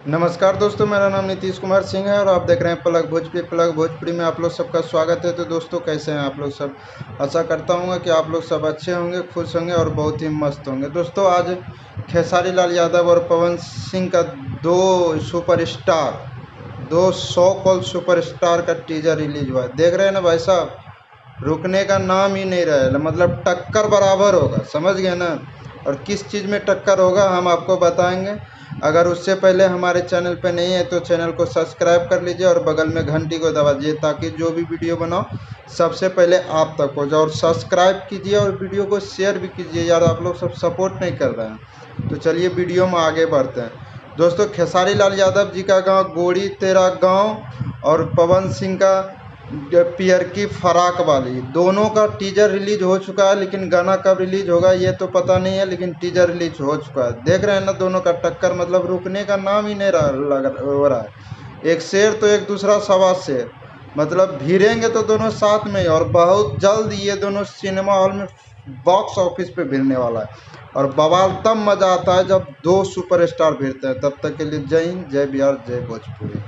नमस्कार दोस्तों, मेरा नाम नीतीश कुमार सिंह है और आप देख रहे हैं पलक भोजपुरी। पलक भोजपुरी में आप लोग सबका स्वागत है। तो दोस्तों, कैसे हैं आप लोग सब? आशा करता हूँ कि आप लोग सब अच्छे होंगे, खुश होंगे और बहुत ही मस्त होंगे। दोस्तों, आज खेसारी लाल यादव और पवन सिंह का दो सौ कॉल सुपरस्टार का टीजर रिलीज हुआ है। देख रहे हैं ना भाई साहब, रुकने का नाम ही नहीं रहा है। मतलब टक्कर बराबर होगा, समझ गए ना? और किस चीज़ में टक्कर होगा हम आपको बताएंगे। अगर उससे पहले हमारे चैनल पे नहीं है तो चैनल को सब्सक्राइब कर लीजिए और बगल में घंटी को दबा दीजिए, ताकि जो भी वीडियो बनाओ सबसे पहले आप तक हो जाए। और सब्सक्राइब कीजिए और वीडियो को शेयर भी कीजिए यार, आप लोग सब सपोर्ट नहीं कर रहे हैं। तो चलिए वीडियो में आगे बढ़ते हैं। दोस्तों, खेसारी लाल यादव जी का गांव गोड़ी तेरा गांव और पवन सिंह का पियर की फराक वाली, दोनों का टीजर रिलीज हो चुका है। लेकिन गाना कब रिलीज होगा ये तो पता नहीं है, लेकिन टीजर रिलीज हो चुका है। देख रहे हैं ना, दोनों का टक्कर मतलब रुकने का नाम ही नहीं हो रहा है। एक शेर तो एक दूसरा सवा शेर, मतलब भिड़ेंगे तो दोनों साथ में ही। और बहुत जल्द ये दोनों सिनेमा हॉल में बॉक्स ऑफिस पे भिड़ने वाला है। और बवाल तब मजा आता है जब दो सुपरस्टार भिड़ते हैं। तब तक के लिए जय हिंद, जय बिहार, जय भोजपुरी।